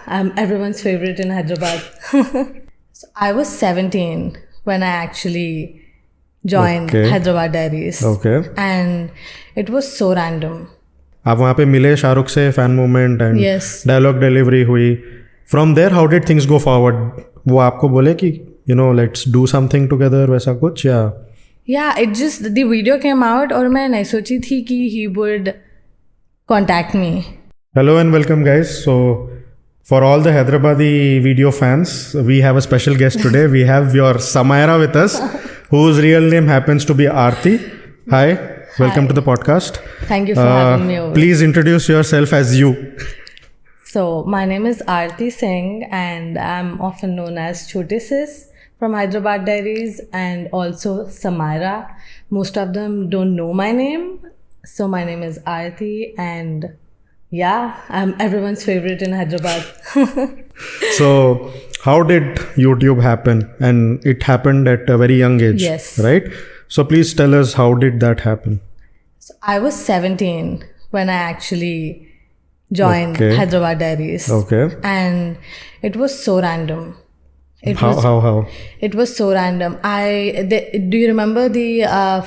I'm everyone's favorite in Hyderabad. So I was 17 when I actually joined Hyderabad Diaries. Okay. And it was so random. आप वहाँ पे मिले शाहरुख से, fan moment and dialogue delivery हुई. From there how did things go forward? वो आपको बोले कि you know let's do something together वैसा कुछ या? Yeah, it just the video came out और मैं नहीं सोची थी कि he would contact me. Hello and welcome guys. So for all the Hyderabadi video fans, we have a special guest today. We have your Samaira with us, whose real name happens to be Aarti. Hi, welcome to the podcast. Thank you for having me over. Please introduce yourself as you. So my name is Aarti Singh and I'm often known as Choti Sis from Hyderabad Diaries and also Samaira. Most of them don't know my name. So my name is Aarti and yeah, I'm everyone's favorite in Hyderabad. So how did YouTube happen? And it happened at a very young age, yes. Right? So please tell us, how did that happen? So I was 17 when I actually joined Hyderabad Diaries. Okay. And it was so random. How? It was so random. Do you remember the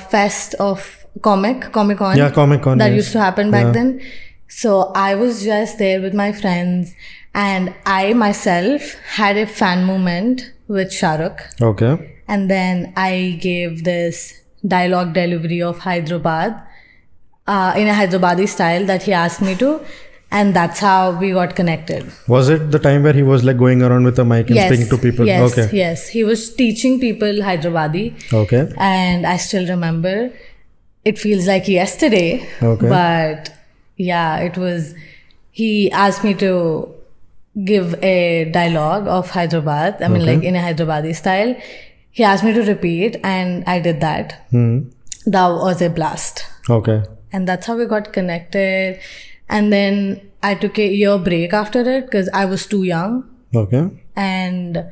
fest of Comic-Con? Yeah, Comic-Con. That yes. used to happen back then. So I was just there with my friends and I myself had a fan moment with Shahrukh. Okay. And then I gave this dialogue delivery of Hyderabad in a Hyderabadi style that he asked me to. And that's how we got connected. Was it the time where he was like going around with a mic and speaking to people? Yes, okay. Yes. He was teaching people Hyderabadi. Okay. And I still remember. It feels like yesterday. Okay. But yeah, it was. He asked me to give a dialogue of Hyderabad. I mean, like in a Hyderabadi style. He asked me to repeat, and I did that. That was a blast. Okay. And that's how we got connected. And then I took a year break after it because I was too young. Okay. And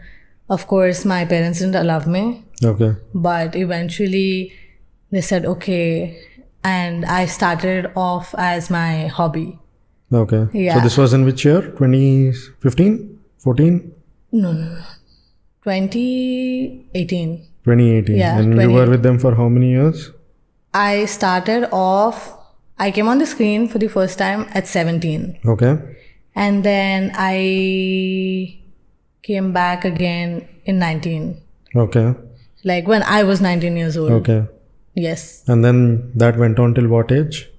of course, my parents didn't allow me. Okay. But eventually, they said, okay. And I started off as my hobby. Okay. Yeah. So this was in which year? 2015? 14? No. 2018. 2018. Yeah. And you were with them for how many years? I started off... I came on the screen for the first time at 17. Okay. And then I came back again in 19. Okay. Like when I was 19 years old. Okay. Yes. And then that went on till what age?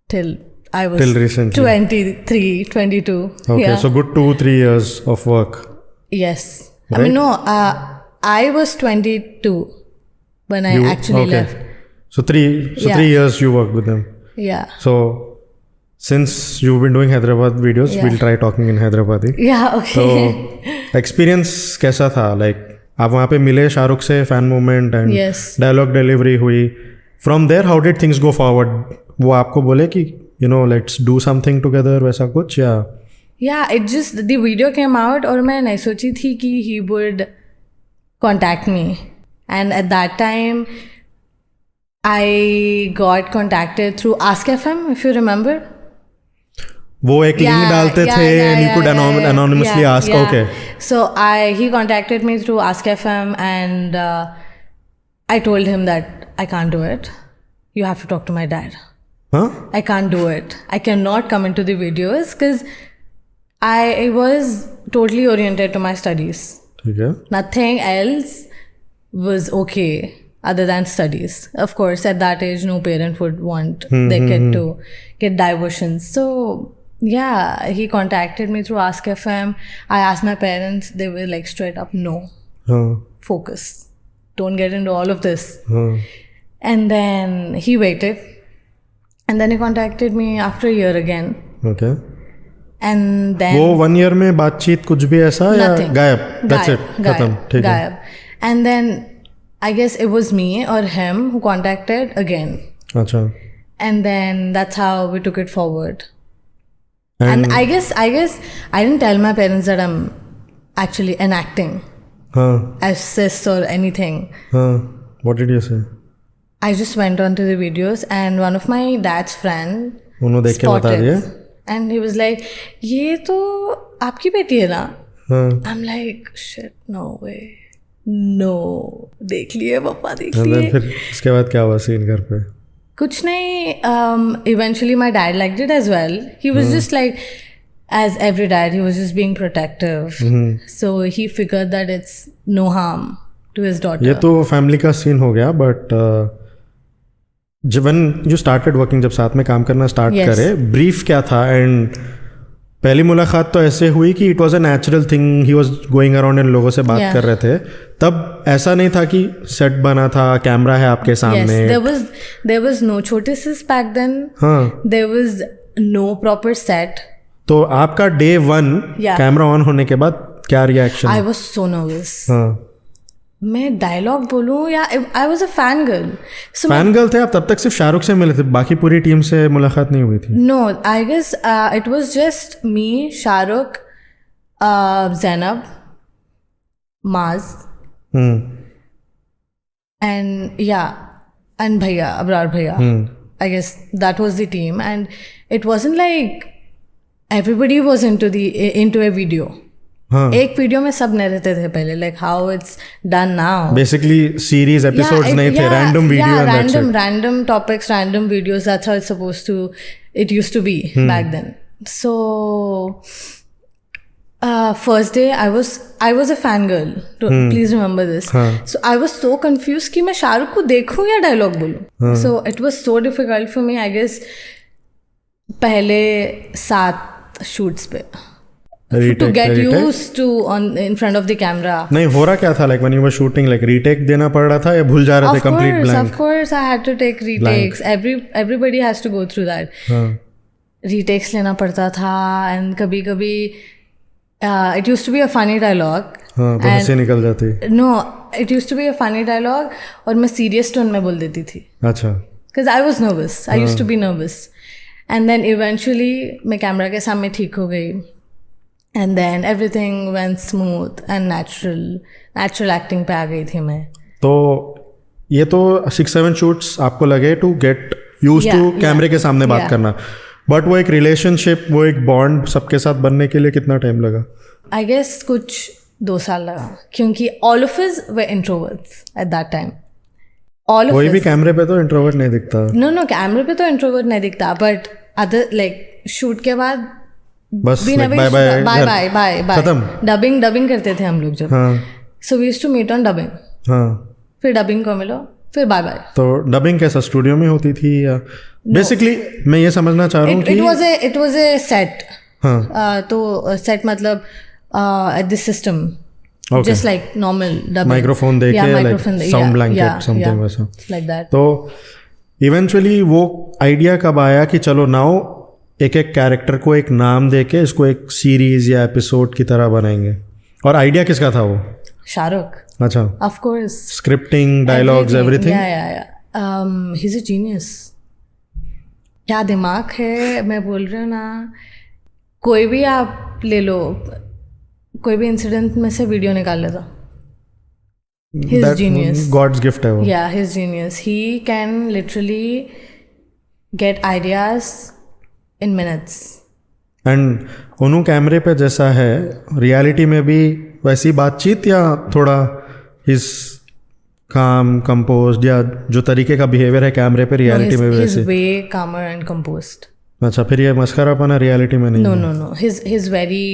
Till I was till recently. 23, 22. Okay. Yeah. So good 2-3 years of work. Yes. Right? I mean, no, I was 22 when I actually left. So 3 years you worked with them. Yeah. So since you've been doing Hyderabad videos, we'll try talking in Hyderabadi. Yeah, okay. So experience कैसा था? Like आप वहाँ पे मिले शाहरुख से, fan moment and dialogue delivery हुई. From there, how did things go forward? वो आपको बोले कि you know let's do something together वैसा कुछ या? Yeah, it just the video came out और मैं नहीं सोची थी कि he would contact me. And at that time, I got contacted through Ask FM, if you remember. वो एक लिंक डालते थे and you could anonymously ask. Okay. So he contacted me through Ask FM and I told him that I can't do it. You have to talk to my dad. Huh? I can't do it. I cannot come into the videos because I was totally oriented to my studies. Okay. Nothing else was okay other than studies. Of course, at that age, no parent would want their kid to get diversions. So, yeah, he contacted me through Ask FM. I asked my parents, they were like straight up, no. Focus. Don't get into all of this. And then he waited. And then he contacted me after a year again. Okay. And then... वो 1 year में बातचीत कुछ भी ऐसा या गायब? That's it. खत्म. ठीक है. गायब. And then I guess it was me or him who contacted again. Achha. And then that's how we took it forward. And I guess I didn't tell my parents that I'm actually enacting as Siss or anything. What did you say? I just went on to the videos and one of my dad's friend spotted. And he was like, ये तो आपकी बेटी है ना? हाँ. I am like shit, no way, no. देख लिए पापा, देख And then लिए. फिर उसके बाद क्या हुआ सीन घर पे? कुछ नहीं. Eventually my dad liked it as well. He was just like, as every dad, he was just being protective. So he figured that it's no harm to his daughter. ये तो फैमिली का scene हो गया, but जब when you started working, जब साथ में काम करना स्टार्ट करे, ब्रीफ क्या था? एंड पहली मुलाकात तो ऐसे हुई कि it was a natural thing, he was going around and लोगों से बात कर रहे थे. तब ऐसा नहीं था कि सेट बना था, कैमरा है आपके सामने. there was no Choti Sis back then. There was no proper set. तो आपका डे 1 कैमरा ऑन होने के बाद क्या reaction? I was so nervous. मैं डायलॉग बोलूं या I was a fan girl. Fan girl थे आप तब तक? सिर्फ शाहरुख से मिले थे, बाकी पूरी टीम से मुलाकात नहीं हुई थी? No, I guess it was just me, Shahrukh, Zainab, Maaz, and भैया, अबरार भैया. I guess that was the team. And it wasn't like everybody was into a video. एक वीडियो में सब नहीं रहते थे पहले, like how it's done now. Basically series episodes नहीं थे, random video, random topics, random videos. That's how it's supposed to, it used to be back then. So first day I was a fangirl. Please remember this. So I was so confused कि मैं शाहरुख को देखूं या dialogue बोलूं. So it was so difficult for me, I guess. पहले 7 shoots पे to get used to in front of the camera. नहीं हो रहा क्या था, like when you were shooting, like retake देना पड़ रहा था या भूल जा रहे थे complete blank? Of course I had to take retakes. Everybody has to go through that. Retakes लेना पड़ता था. and कभी it used to be a funny dialogue. तो हंसी निकल जाती. No, it used to be a funny dialogue और मैं serious tone में बोल देती थी. अच्छा. Because I was nervous. I used to be nervous. And then eventually मैं कैमरा के सामने ठीक हो गई. And then everything went smooth and natural acting पे आ गई थी मैं. तो ये तो 6-7 shoots आपको लगे to get used to कैमरे के सामने बात करना. बट वो एक रिलेशनशिप, वो एक बॉन्ड सबके साथ बनने के लिए कितना टाइम लगा? आई गेस कुछ 2 साल लगा, क्योंकि all of us were introverts at that time. कोई भी कैमरे पे तो इंट्रोवर्ट नहीं दिखता. नो, कैमरे पे तो इंट्रोवर्ट नहीं दिखता, बट अदर लाइक शूट के बाद बस बाय बाय खत्म. डबिंग करते थे हम लोग जब. So we used to meet on dubbing. फिर डबिंग को मिलो, फिर बाय बाय. तो डबिंग कैसा स्टूडियो में होती थी या बेसिकली मैं ये समझना चाह रहा हूँ कि इट वाज ए सेट. तो सेट मतलब at this system, just like normal dubbing. Microphone देके like sound blanket something वैसा like that. तो इवेंचुअली वो आइडिया कब आया कि चलो नाउ एक कैरेक्टर को एक नाम देके इसको एक सीरीज या एपिसोड की तरह बनाएंगे? और आइडिया किसका था वो? शाहरुख. अच्छा. Of course. Scripting, dialogues, everything. He is a genius. क्या दिमाग है, मैं बोल रही हूँ ना. कोई भी आप ले लो, कोई भी इंसिडेंट में से वीडियो निकाल लेता. His genius. God's gift है वो. Yeah, his genius. He can literally get ideas in minutes. And उन्हों कैमरे पे जैसा है, रियलिटी में भी वैसी बातचीत या थोड़ा his calm, composed, या जो तरीके का बिहेवियर है कैमरे पे रियलिटी में वैसे? He's way calmer and composed. अच्छा, फिर ये मस्करापना रियलिटी में नहीं? No. He's very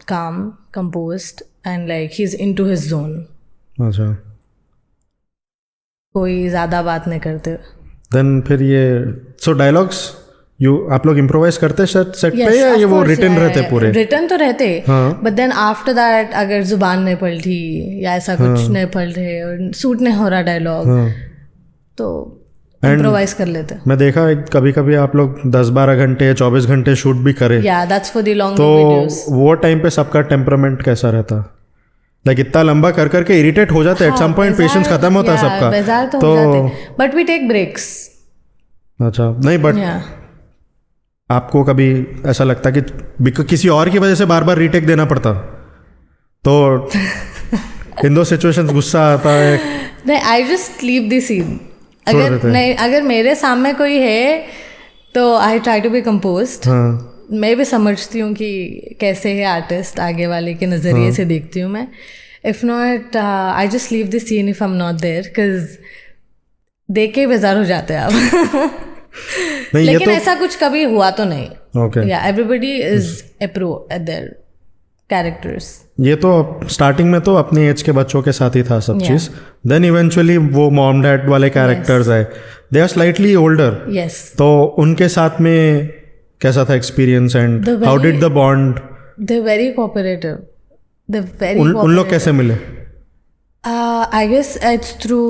calm, composed, and like he's into his zone. अच्छा. कोई ज़्यादा बात नहीं करते. Then फिर ये so dialogues आप लोग इम्प्रोवाइज करते सेट पे या ये वो रिटन रहते पूरे? रिटन तो रहते, बट देन आफ्टर दैट अगर जुबान नहीं पलटी या ऐसा कुछ नहीं पलटे और सूट नहीं हो रहा डायलॉग तो इम्प्रोवाइज कर लेते. मैं देखा कभी कभी आप लोग 10-12 घंटे 24 घंटे शूट भी करे. That's for the long videos. तो वो टाइम पे सबका टेम्परामेंट कैसा रहता? लाइक इतना लंबा कर करके इरिटेट हो जाते. एट सम पॉइंट पेशेंस खत्म होता है सबका. तो बट वी टेक ब्रेक्स. अच्छा. नहीं बट आपको कभी ऐसा लगता कि किसी और की वजह से बार बार रीटेक देना पड़ता? तो इन दो सिचुएशंस गुस्सा आता है? नहीं, I just leave the scene. अगर मेरे सामने कोई है तो I try to be composed. मैं भी समझती हूँ कि कैसे है आर्टिस्ट, आगे वाले के नज़रिए से देखती हूँ मैं. If not I just leave the scene if I am not there, because देख के बेजार हो जाते हैं आप. लेकिन ऐसा कुछ कभी हुआ तो नहीं. ओके. या everybody is a pro at their characters. ये तो स्टार्टिंग में तो अपनी एज के बच्चों के साथ ही था सब चीज़. देन इवेंचुअली वो मॉम डैड वाले कैरेक्टर्स आए. They are slightly older. Yes. तो उनके साथ में कैसा था experience and how did the bond? They very cooperative. They very उन लोग कैसे मिले? I guess it's through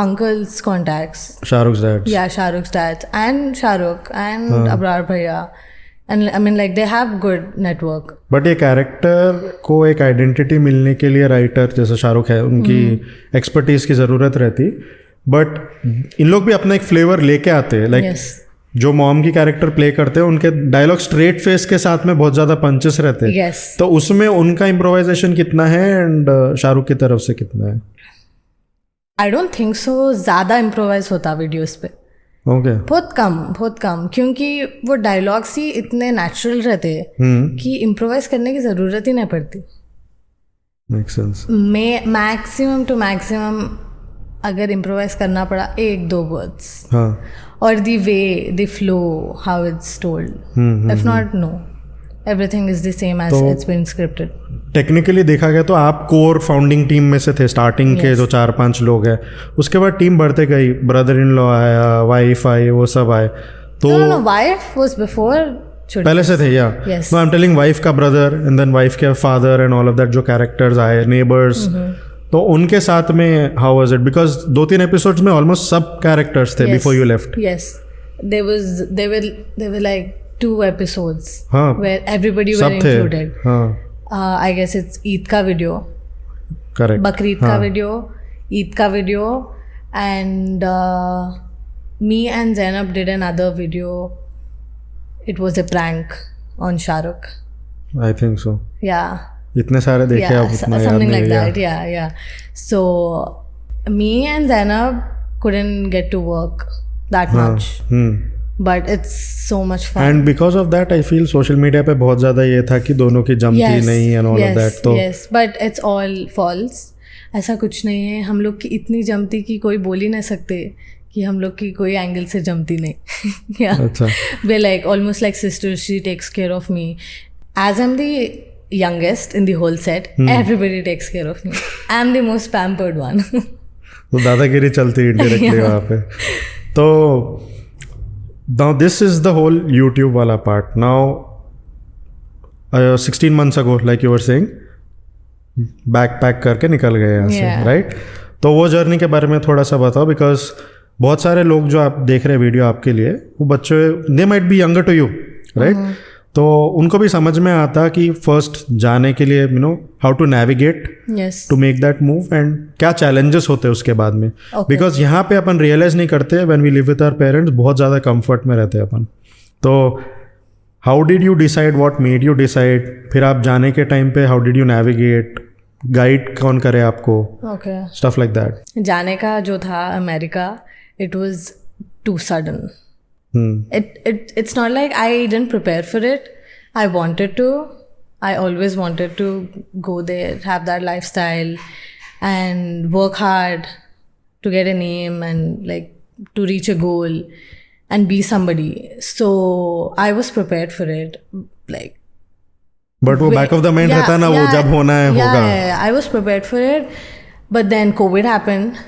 uncle's contacts. Shahrukh's dads. Yeah, Shahrukh's dads and Shahrukh and Abrar Bhaiya. And I mean like they have good network. But ये character को एक identity मिलने के लिए राइटर जैसे शाहरुख है उनकी एक्सपर्टीज की ज़रूरत रहती. बट इन लोग भी अपना एक फ्लेवर लेके आते हैं. लाइक जो मॉम की कैरेक्टर प्ले करते हैं उनके डायलॉग स्ट्रेट फेस के साथ में बहुत ज़्यादा पंचेस रहते हैं. yes. तो उसमें उनका इम्प्रोवाइजेशन कितना है एंड शाहरुख की तरफ से कितना है? आई डोंट थिंक सो ज़्यादा इम्प्रोवाइज होता वीडियोस पे. ओके. बहुत कम क्योंकि वो डायलॉग्स ही इतने नेचुरल रहते हैं कि इम्प्रोवाइज करने की ज़रूरत ही नहीं पड़ती. Make sense. Maximum to maximum अगर इम्प्रोवाइज करना पड़ा 1-2 वर्ड्स. हाँ. और the flow how it's told. If not no everything is the same as it's been scripted. Technically देखा गया तो आप कोर फाउंडिंग टीम में से थे स्टार्टिंग के जो 4-5 लोग हैं. उसके बाद टीम बढ़ते गई. ब्रदर इन लॉ आया, वाइफ आई, वो सब आए. तो वाइफ वाज बिफोर. पहले से थे. या no I am telling wife का ब्रदर एंड देन वाइफ के father and all of that जो कैरेक्टर्स आए, नेबर्स. तो उनके साथ में how was it? Because 2-3 episodes में ऑलमोस्ट सब कैरेक्टर्स थे before you left. Yes. There were like 2 episodes where everybody were included. I guess it's Eid का वीडियो, करेक्ट, बकरीद का वीडियो, ईद का video, and me and Zainab did another video. It was a prank on Shahrukh. I think so. Yeah. इतने सारे देखे आप उतना याद something नहीं. like that. Yeah. So me and Zainab couldn't get to work that much. But it's so much fun. And because of that, I feel social media पे बहुत ज़्यादा ये था कि दोनों की जमती नहीं and all of that. तो yes, but it's all false. ऐसा कुछ नहीं है. हम लोग की इतनी जमती कि कोई बोल ही नहीं सकते कि हम लोग की कोई एंगल से जमती नहीं. Yeah. अच्छा. We're like almost like sisters. She takes care of me. As I'm the youngest in the whole set, everybody takes care of me. I'm the most pampered one. तो दादागिरी चलती है indirectly वहाँ पे. तो now this is the whole YouTube wala part. Now 16 months ago, like you were saying, backpack करके निकल गए यहाँ से, right? तो वो जर्नी के बारे में थोड़ा सा बताओ. बिकॉज बहुत सारे लोग जो आप देख रहे हैं वीडियो आपके लिए, वो बच्चे they might be younger to you, right? तो उनको भी समझ में आता कि फर्स्ट जाने के लिए you know how to navigate to make that move and क्या चैलेंजेस होते हैं उसके बाद में. बिकॉज यहाँ पे अपन रियलाइज नहीं करते when we live with our parents, बहुत ज़्यादा कंफर्ट में रहते हैं अपन. तो how did you decide, what made you decide? फिर आप जाने के टाइम पे how did you navigate? Guide कौन करे आपको? Stuff like that. जाने का जो था America, it was too sudden. It's not like I didn't prepare for it. I wanted to. I always wanted to go there, have that lifestyle, and work hard to get a name and like to reach a goal and be somebody. So I was prepared for it. Like, but वो back of the mind रहता ना, वो जब होना है होगा. Yeah, I was prepared for it. But then COVID happened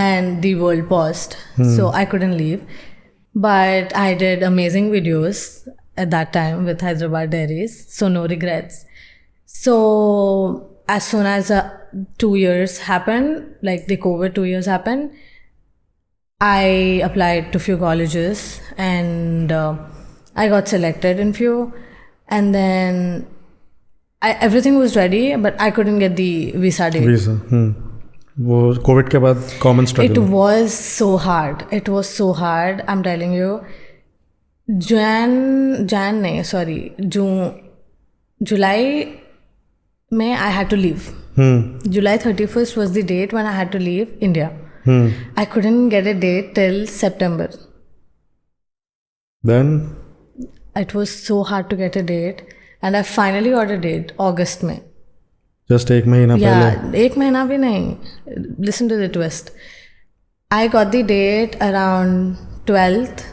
and the world paused. So I couldn't leave. But I did amazing videos at that time with Hyderabad Diaries, so no regrets. So as soon as 2 years happened, like the COVID 2 years happened, I applied to few colleges and I got selected in few, and then everything was ready, but I couldn't get the visa date. वो Covid के बाद common struggle. It was so hard. It was so hard. I'm telling you. July में I had to leave. July 31st was the date when I had to leave India. I couldn't get a date till September. Then it was so hard to get a date, and I finally got a date August में. Just एक महीना पहले. एक महीना भी नहीं. Listen to the twist. I got the date around 12th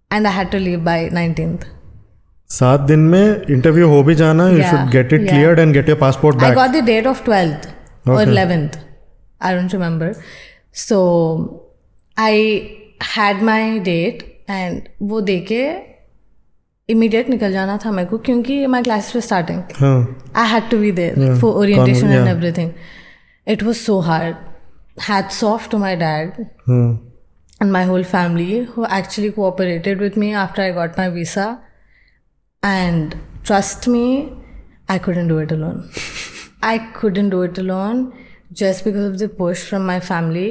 and I had to leave by 19th. 7 दिन में इंटरव्यू हो भी जाना. You should get it cleared and get your passport back. I got the date of 12th or 11th. I don't remember. So I had my date and वो देके immediate निकल जाना था मेरे को क्योंकि my classes were starting. I had to be there for orientation and everything. It was so hard. Hats off to my dad and my whole family who actually cooperated with me after I got my visa. And trust me, I couldn't do it alone. I couldn't do it alone just because of the push from my family.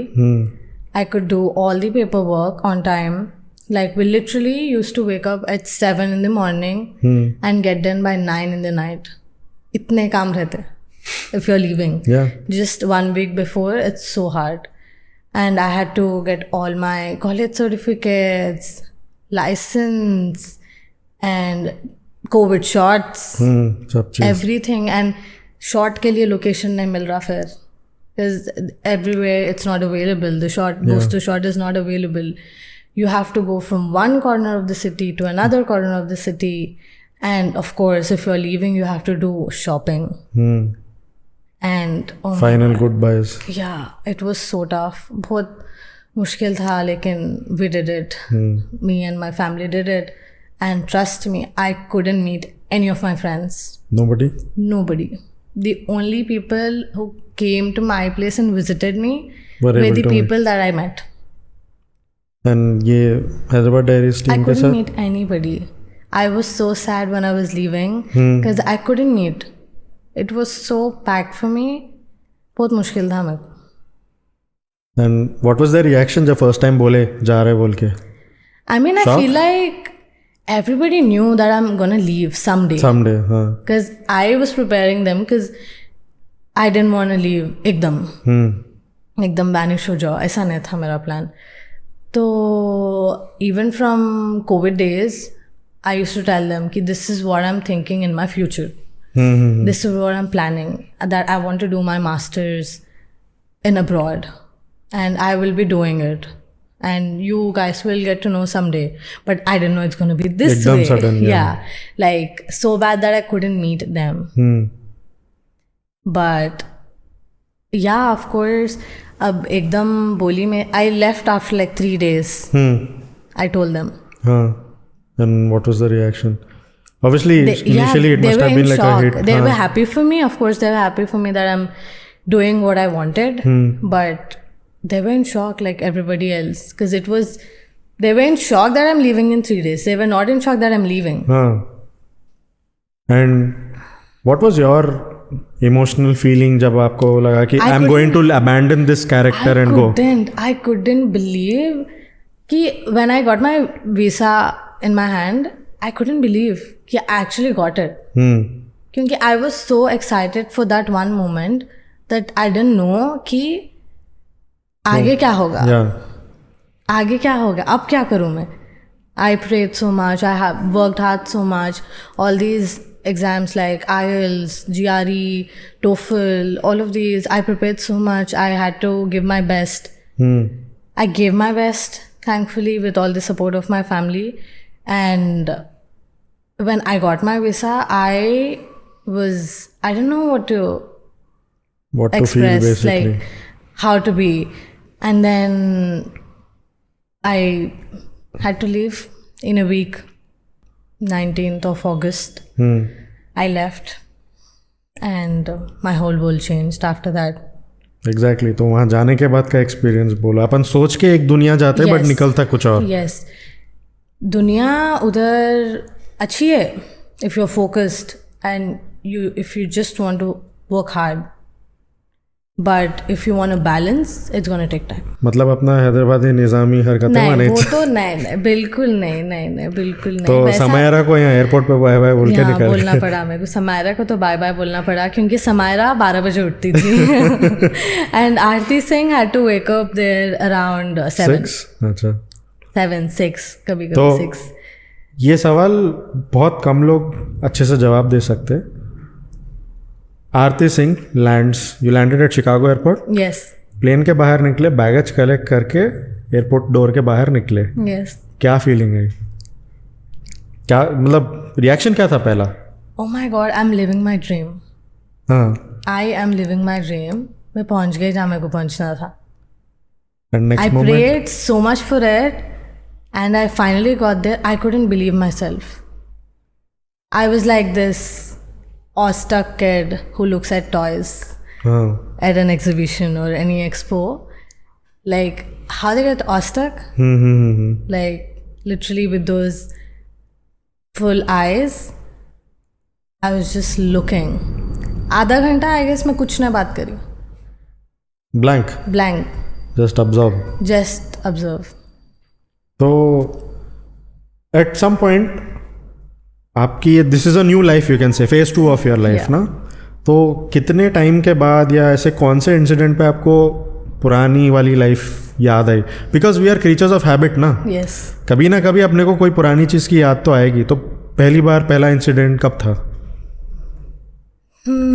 I could do all the paperwork on time. Like we literally used to wake up at 7 in the morning and get done by 9 in the night. Itne kaam rehte. If you're leaving. Just 1 week before, it's so hard. And I had to get all my college certificates, license, and COVID shots, everything. And shot के लिए location नहीं मिल रहा फिर. Because everywhere it's not available. The shot booster shot is not available. You have to go from one corner of the city to another corner of the city. And of course, if you're leaving, you have to do shopping. And final goodbyes. Yeah, it was so tough. बहुत मुश्किल था लेकिन we did it. Me and my family did it. And trust me, I couldn't meet any of my friends. Nobody. The only people who came to my place and visited me were the people that I met. And ये Hyderabad Diaries team I couldn't meet anybody. I was so sad when I was leaving because I couldn't meet. It was so packed for me. बहुत मुश्किल था मेरे को. And what was their reaction जब first time बोले जा रहे बोल के? I mean, I feel like everybody knew that I'm gonna leave someday. Because I was preparing them because I didn't want to leave एकदम vanish हो जाओ. ऐसा नहीं था मेरा plan. तो even from COVID days, I used to tell them कि this is what I'm thinking in my future. This is what I'm planning. That I want to do my masters in abroad. And I will be doing it. And you guys will get to know someday. But I didn't know it's going to be this way. Sudden, yeah. Like, so bad that I couldn't meet them. But, yeah, of course, ab ekdam boli mein, I left after like 3 days. I told them. And what was the reaction? Obviously, initially it must have been like a hit. They were happy for me. Of course, they were happy for me that I'm doing what I wanted. But they were in shock like everybody else. Because they were in shock that I'm leaving in 3 days. They were not in shock that I'm leaving. And what was your emotional feeling जब आपको लगा कि I'm going to abandon this character and go? I couldn't believe कि when I got my visa in my hand, I couldn't believe कि I actually got it. क्योंकि I was so excited for that one moment that I didn't know कि आगे क्या होगा. आगे क्या होगा, अब क्या करूँ मैं. I prayed so much, I have worked hard so much. All these exams like IELTS, GRE, TOEFL, all of these, I prepared so much. I had to give my best. I gave my best, thankfully, with all the support of my family. And when I got my visa, I didn't know what to express, feel, basically. Like how to be. And then I had to leave in a week, 19th of August. I left and my whole world changed after that. Exactly. तो वहाँ जाने के बाद का experience बोला. अपन सोच के एक दुनिया जाते बट निकलता कुछ और. Yes. दुनिया उधर अच्छी है if you're focused and if you just want to work hard. But if you want to balance, it's going to take time. मतलब अपना हैदराबादी निज़ामी हरकतें नहीं, वो तो नहीं, बिल्कुल नहीं, बिल्कुल नहीं. तो समायरा को यहाँ एयरपोर्ट पे बाय बाय बोल के निकल बोलना पड़ा मेरे को. समायरा को तो बाय बाय बोलना पड़ा क्योंकि समायरा 12 बजे उठती थी. And Aarti Singh had to wake up there around 7. 6? अच्छा. 7, 6, कभी 6. ये सवाल बहुत कम लोग अच्छे से जवाब दे सकते. Aarti Singh you landed at Chicago airport. Yes. Plane के बाहर निकले, बैगेज कलेक्ट करके एयरपोर्ट डोर के बाहर निकले. यस. क्या फीलिंग है? क्या मतलब रिएक्शन क्या था पहला? Oh my God, I'm living my dream. हाँ. I am living my dream. मैं पहुंच गई जहाँ मेरे को पहुंचना था. And next I moment? prayed so much for it, and I finally got there. I couldn't believe myself. I was like this awestruck kid who looks at toys at an exhibition or any expo. Like, how they get awestruck? Like, literally with those full eyes. I was just looking. आधा घंटा I guess मैं कुछ ना बात करी. Blank. Just observe. तो at some point आपकी this is a new life, you can say phase 2 of your life ना. तो कितने टाइम के बाद या ऐसे कौन से इंसिडेंट पे आपको पुरानी वाली लाइफ याद आई? Because we are creatures of habit ना. Yes. कभी ना कभी अपने को कोई पुरानी चीज़ की याद तो आएगी. तो पहला इंसिडेंट कब था?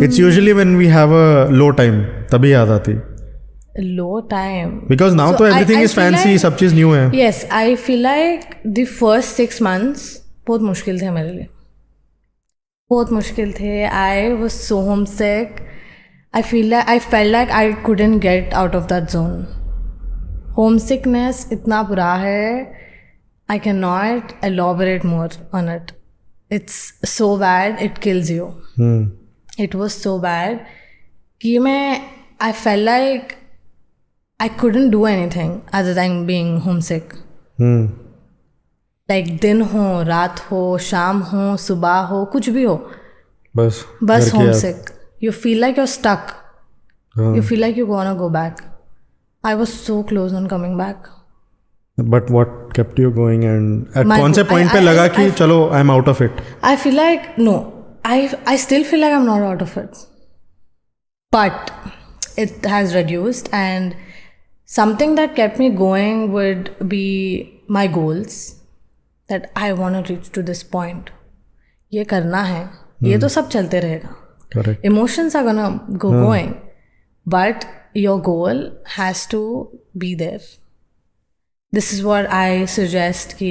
It's usually when we have a low time, तभी याद आती. Low time. Because now तो everything is fancy, सब चीज़ न्यू है. Yes, I feel like the first 6 months बहुत मुश्किल थे मेरे लिए. बहुत मुश्किल थे. I was so homesick. I felt like I couldn't get out of that zone. Homesickness इतना बुरा है. I cannot elaborate more on it. It's so bad, it kills you. It was so bad कि I felt like I couldn't do anything other than being homesick. Like दिन हो, रात हो, शाम हो, सुबह हो, कुछ भी हो, बस homesick. You feel like you're stuck. You feel like you wanna go back. I was so close on coming back. But what kept you going and at कौन से point पे लगा कि चलो I'm out of it? I feel like no. I still feel like I'm not out of it. But it has reduced, and something that kept me going would be my goals, that I want to reach to this point. ये करना है. ये तो सब चलते रहेगा. Correct. Emotions are gonna go going, but your goal has to be there. This is what I suggest कि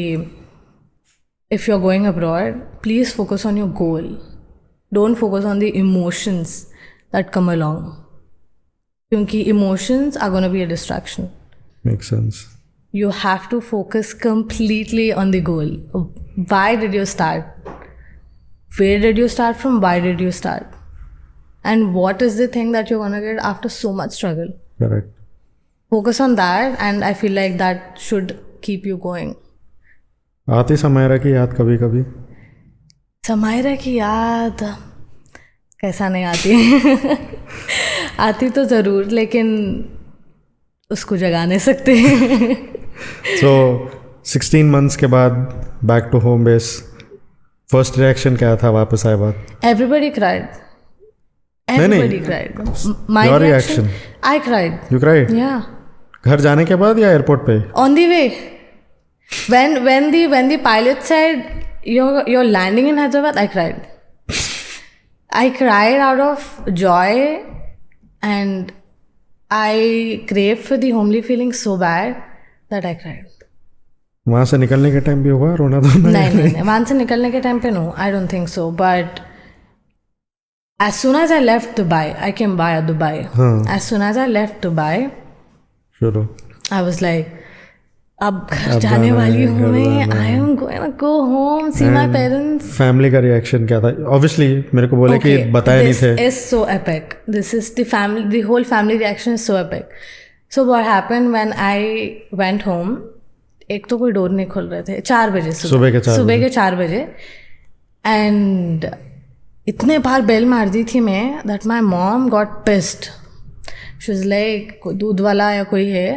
if you're going abroad, please focus on your goal. Don't focus on the emotions that come along. क्योंकि emotions are going to be a distraction. Makes sense. You have to focus completely on the goal. Why did you start? Where did you start from? Why did you start? And what is the thing that you're going to get after so much struggle? Correct. Focus on that, and I feel like that should keep you going. आती समायरा की याद कभी कभी? समायरा की याद कैसा नहीं आती? आती तो ज़रूर, लेकिन उसको जगा नहीं सकते. So 16 months के बाद back to home base, first reaction क्या था वापस आए बाद? Everybody cried. Everybody cried. My Your reaction? I cried. You cried? Yeah. घर जाने के बाद या एयरपोर्ट पे? On the way. When the pilot said you're landing in Hyderabad, I cried. I cried out of joy, and I craved for the homely feeling so bad that I cried. वहाँ से निकलने के time भी हुआ रोना धोना? नहीं, वहाँ से निकलने के टाइम पे no, I don't think so. But as soon as I left Dubai, I came via Dubai. As soon as I left Dubai, I was like, अब घर जाने वाली हूँ मैं. I am going to go home, see my parents. Family का reaction क्या था? Obviously मेरे को बोले कि बताए नहीं थे. This is so epic. This is the whole family reaction is so epic. So what happened when I went home? एक तो कोई डोर नहीं खोल रहे थे. 4 बजे सुबह के 4 बजे. And इतने बार बेल मार दी थी मैं that my mom got pissed. She was like, कोई दूध वाला या कोई है.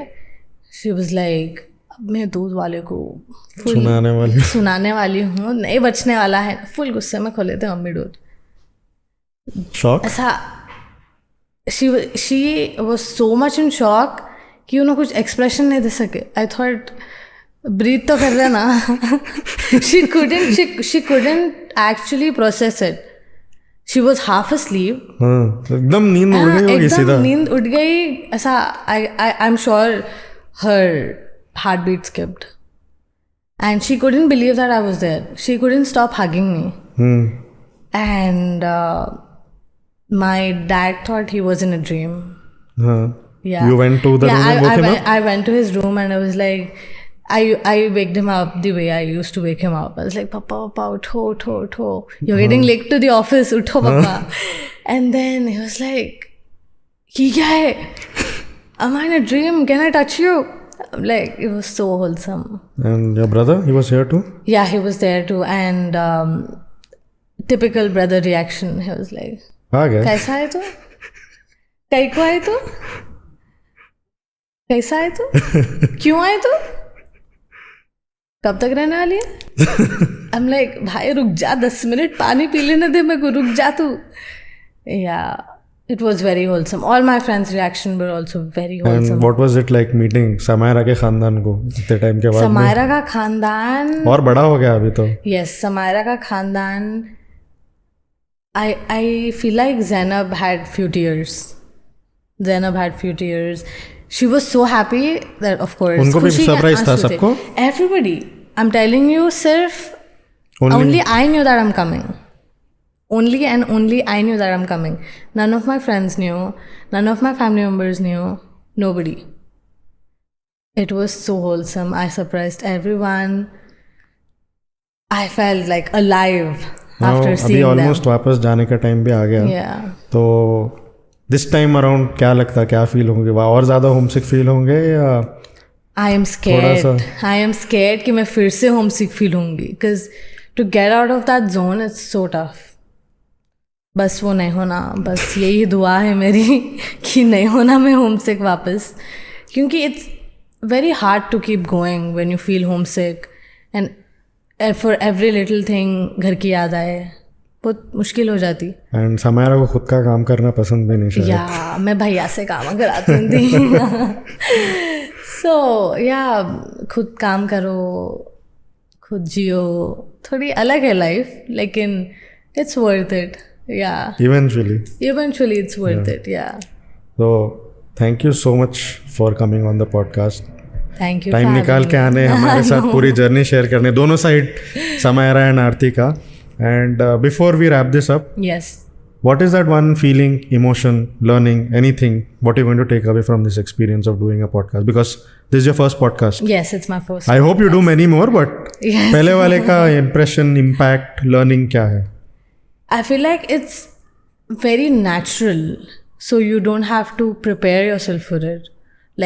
She was like, मैं दूध वाले को सुनाने वाली हूँ, नहीं बचने वाला है. फुल गुस्से में खोले थे मम्मी डोर. शॉक ऐसा. She was so much in shock कि उन्हें कुछ एक्सप्रेशन नहीं दे सके. आई थॉट breathe तो कर रहे ना. she couldn't actually process it. She was half asleep. एकदम नींद उड़ गई होगी सीधा. एकदम नींद उड़ गई ऐसा. I'm sure her heartbeat skipped. And she couldn't believe that I was there. She couldn't stop hugging me. And my dad thought he was in a dream. Yeah. You went to the room and woke him up? I went to his room and I was like, I waked him up the way I used to wake him up. I was like, Papa, utho. You're getting late to the office, utho, Papa. And then he was like, Ye kya hai? Am I in a dream? Can I touch you? I'm like, it was so wholesome. And your brother, he was here too? Yeah, he was there too. And typical brother reaction, he was like, Kaisa hai tu? Kai ko hai tu? कैसा है तू? क्यों आए तू? कब तक रहने वाली है? I'm like, भाई रुक जा 10 मिनट पानी पी लेने दे मेरे को, रुक जा तू. Yeah, it was very wholesome. All my friends' reaction were also very wholesome. And what was it like meeting Samaira के खानदान को इतने टाइम के बाद? Samaira का खानदान और बड़ा हो गया अभी तो. Yes, Samaira का खानदान. I feel like Zainab had few tears. She was so happy that, of course, उनको भी सरप्राइज था सबको. Everybody, I'm telling you, सिर्फ only I knew that I'm coming. Only and only I knew that I'm coming. None of my friends knew. None of my family members knew. Nobody. It was so wholesome. I surprised everyone. I felt like alive after seeing them. अभी almost वापस जाने का time भी आ गया. Yeah. तो this time around क्या लगता है, क्या फील होंगे? वहाँ और ज़्यादा होमसिक फील होंगे या? आई एम स्केर्ड कि मैं फिर से होमसिक फील होंगी. Because to get out of that zone it's so tough. बस वो नहीं होना, बस यही दुआ है मेरी कि नहीं होना मैं होमसिक वापस. क्योंकि it's very hard to keep going when you feel homesick and for every little thing घर की याद आए. बहुत मुश्किल हो जाती. एंड समायरा को खुद का काम करना पसंद भी नहीं शायद. या मैं भैया से काम कराती थी. सो या खुद काम करो, खुद जियो. थोड़ी अलग है लाइफ, लेकिन इट्स वर्थ इट. या इवेंचुअली इट्स वर्थ इट. या तो thank you so much for coming on the podcast. Thank you. Time निकाल के आने हमारे साथ पूरी जर्नी शेयर करने, दोनों साइड समायरा एंड आरती का. And before we wrap this up, yes, what is that one feeling, emotion, learning, anything, what you're going to take away from this experience of doing a podcast? Because this is your first podcast. Yes, it's my first. I hope you do many more, but yes. पहले वाले का impression, impact, learning क्या है? I feel like it's very natural, so you don't have to prepare yourself for it.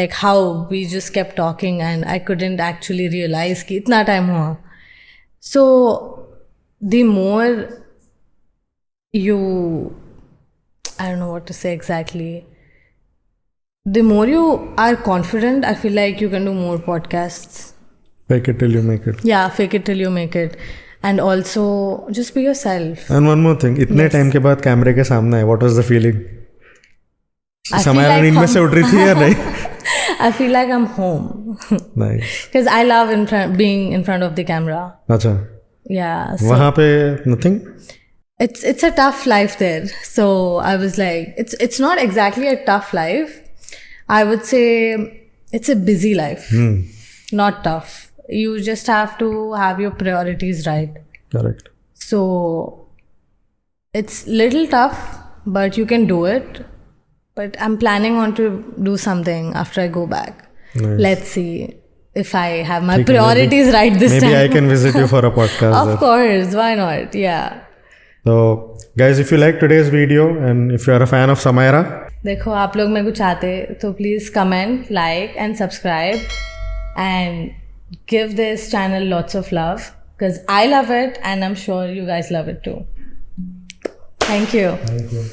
Like how we just kept talking and I couldn't actually realize कि इतना time हुआ. So the more you, I don't know what to say exactly, the more you are confident, I feel like you can do more podcasts. Fake it till you make it. Yeah, fake it till you make it. And also just be yourself. And one more thing, इतने time के बाद कैमरे के सामने है, what was the feeling? Samaira नींद में से उठ रही थी या नहीं? I feel like I'm home. Nice. Because I love being in front of the camera. अच्छा. Yeah. So वहाँ पे nothing? It's a tough life there. So I was like, it's not exactly a tough life. I would say it's a busy life. Not tough. You just have to have your priorities right. Correct. So it's little tough, but you can do it. But I'm planning on to do something after I go back. Nice. Let's see if I have my priorities right this time. Maybe I can visit you for a podcast. Of course, why not? Yeah. So guys, if you like today's video and if you are a fan of Samaira, देखो आप लोग मेरे को चाहते तो please comment, like and subscribe and give this channel lots of love because I love it and I'm sure you guys love it too. Thank you. Thank you.